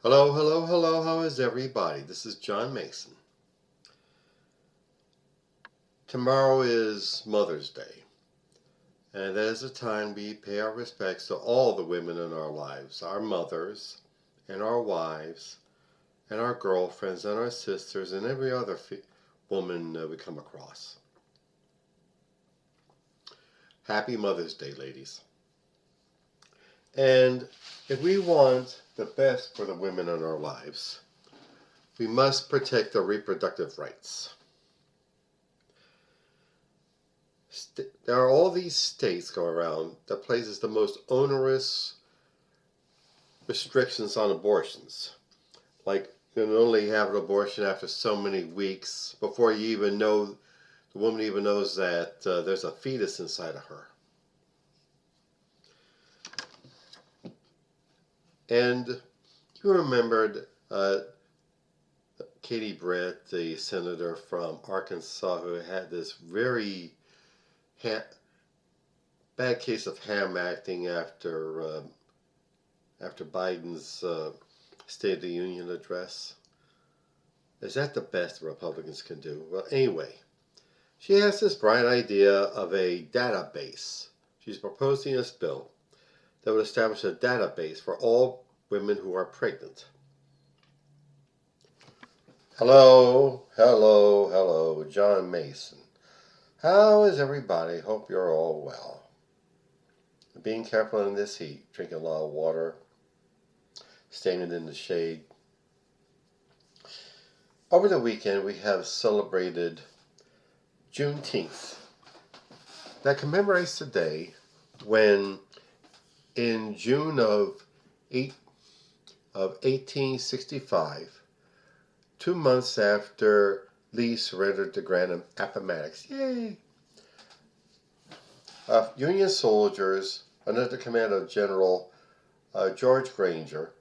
Hello, hello, hello, how is everybody? This is John Mason. Tomorrow is Mother's Day, and that is a time we pay our respects to all the women in our lives, our mothers, and our wives, and our girlfriends, and our sisters, and every other woman we come across. Happy Mother's Day, ladies. And if we want the best for the women in our lives, we must protect their reproductive rights. There are all these states going around that places the most onerous restrictions on abortions. Like you can only have an abortion after so many weeks before you even know, the woman even knows that there's a fetus inside of her. And you remembered Katie Britt, the senator from Arkansas, who had this very bad case of ham acting after Biden's State of the Union address. Is that the best the Republicans can do? Well, anyway, she has this bright idea of a database. She's proposing this bill that would establish a database for all women who are pregnant. Hello, hello, hello, John Mason. How is everybody? Hope you're all well. Being careful in this heat, drinking a lot of water, standing in the shade. Over the weekend, we have celebrated Juneteenth. That commemorates the day when, in June of 1865, 2 months after Lee surrendered the Grand Appomattox, yay! Union soldiers, under the command of General George Granger,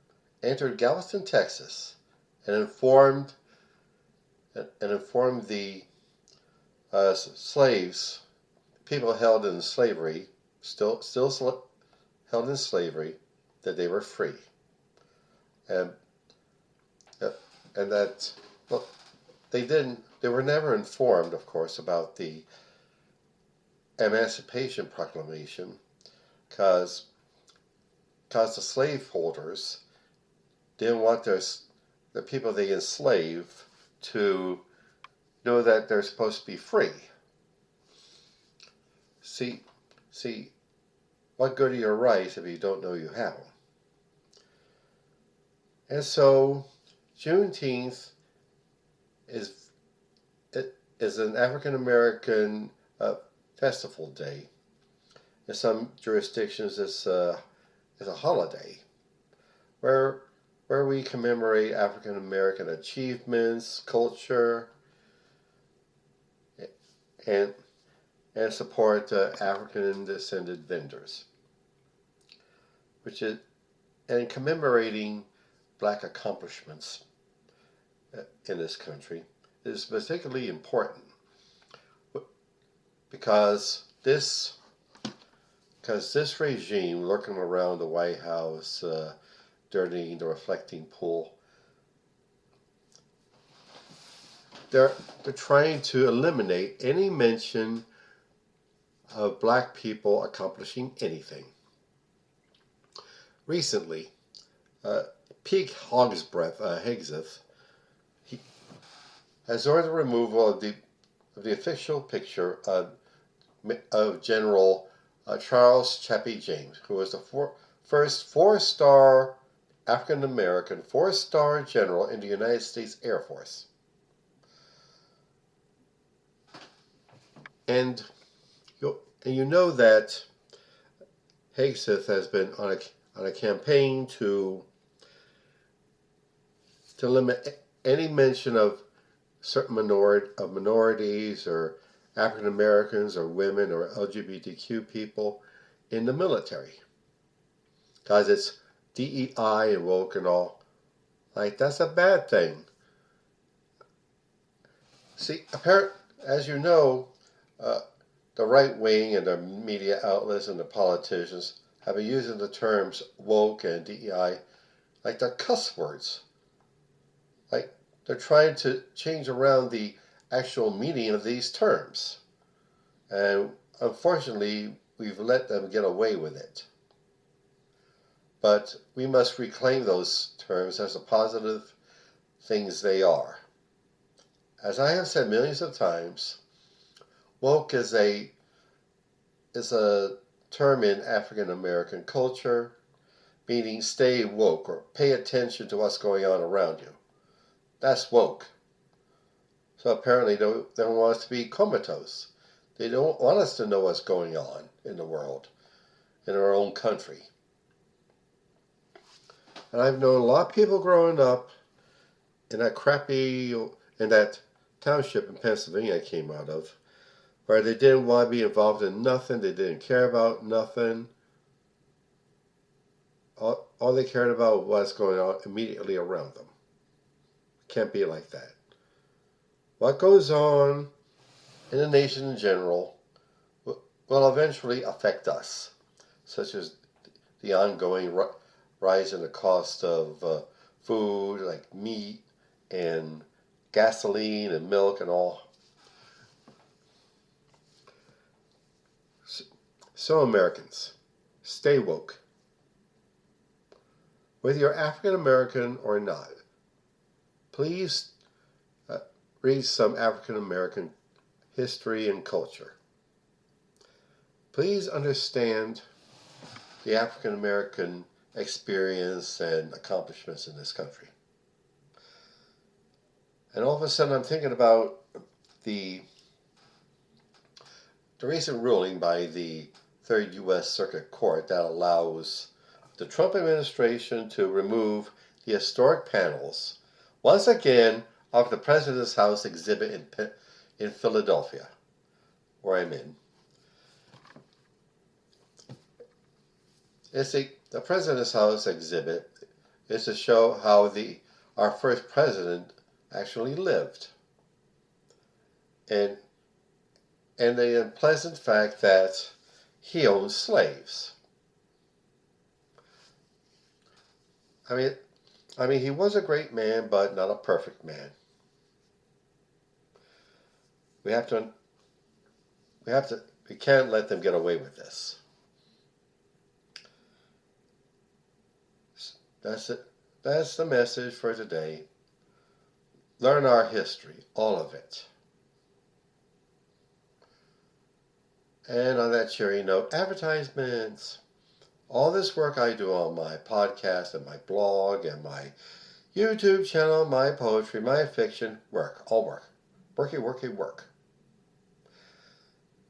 entered Galveston, Texas, and informed the slaves, people held in slavery, still held in slavery, that they were free, and that they were never informed, of course, about the Emancipation Proclamation, because the slaveholders didn't want the people they enslaved to know that they're supposed to be free. See, what good are your rights if you don't know you have them? And so, Juneteenth is an African American festival day. In some jurisdictions, it's a holiday where we commemorate African American achievements, culture, and support African descended vendors, and commemorating Black accomplishments in this country is particularly important because this regime lurking around the White House, dirtying the reflecting pool, they're trying to eliminate any mention of Black people accomplishing anything. Recently, Pete Hegseth has ordered the removal of the official picture of General Charles Chappie James, who was the first four-star African-American four-star general in the United States Air Force. And you know that Hegseth has been on a campaign to limit any mention of certain minorities or African Americans or women or LGBTQ people in the military, because it's DEI and woke and all. Like, that's a bad thing. See, as you know, the right wing and the media outlets and the politicians have been using the terms woke and DEI like they're cuss words. Like they're trying to change around the actual meaning of these terms. And unfortunately, we've let them get away with it. But we must reclaim those terms as the positive things they are. As I have said millions of times, woke is a term in African American culture, meaning stay woke or pay attention to what's going on around you. That's woke. So apparently they don't want us to be comatose. They don't want us to know what's going on in the world, in our own country. And I've known a lot of people growing up in that township in Pennsylvania I came out of, where they didn't want to be involved in nothing, they didn't care about nothing. All they cared about was going on immediately around them. Can't be like that. What goes on in the nation in general will eventually affect us, such as the ongoing rise in the cost of food like meat and gasoline and milk and all. So Americans, stay woke. Whether you're African American or not, please read some African American history and culture. Please understand the African American experience and accomplishments in this country. And all of a sudden I'm thinking about the recent ruling by the Third U.S. Circuit Court that allows the Trump administration to remove the historic panels, once again, of the President's House exhibit in Philadelphia, where I'm in. The President's House exhibit is to show how our first president actually lived. And the unpleasant fact that he owned slaves. I mean, he was a great man, but not a perfect man. We can't let them get away with this. That's it. That's the message for today. Learn our history, all of it. And on that cheery note, advertisements. All this work I do on my podcast and my blog and my YouTube channel, my poetry, my fiction, all work. Work.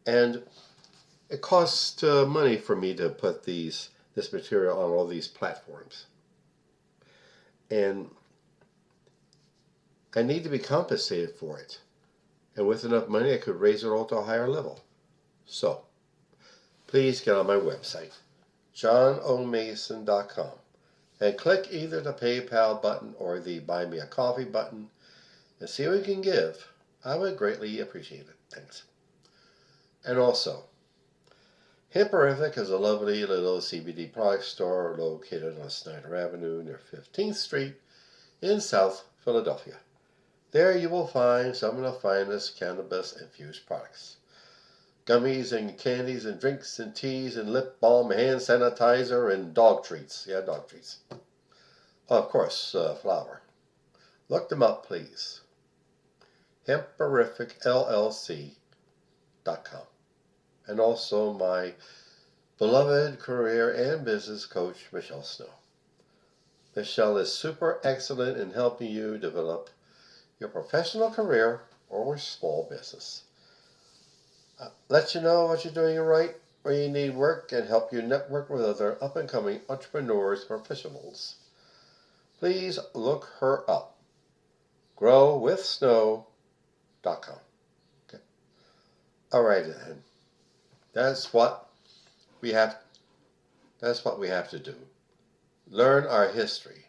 And it costs money for me to put this material on all these platforms. And I need to be compensated for it. And with enough money, I could raise it all to a higher level. So, please get on my website, johnomason.com, and click either the PayPal button or the Buy Me a Coffee button and see what you can give. I would greatly appreciate it. Thanks. And also, Hipperific is a lovely little CBD product store located on Snyder Avenue near 15th Street in South Philadelphia. There you will find some of the finest cannabis-infused products. Gummies and candies and drinks and teas and lip balm, hand sanitizer, and dog treats. Yeah, dog treats. Oh, of course, flour. Look them up, please. HemperificLLC.com. And also my beloved career and business coach, Michelle Snow. Michelle is super excellent in helping you develop your professional career or small business. Let you know what you're doing right, where you need work, and help you network with other up-and-coming entrepreneurs and professionals. Please look her up. GrowWithSnow.com. Okay. All right, then. That's what we have to do. Learn our history.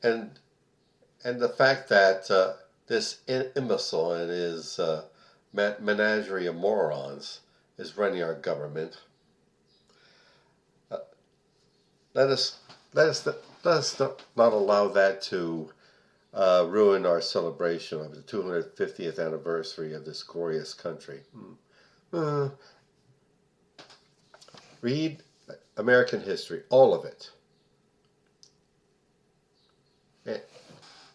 And the fact that this imbecile and his menagerie of morons is running our government. let us let us let us not allow that to ruin our celebration of the 250th anniversary of this glorious country. Uh, Read American history, all of it,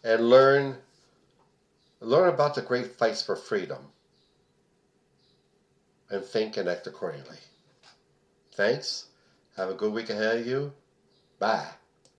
and learn about the great fights for freedom, and think and act accordingly. Thanks. Have a good week ahead of you. Bye.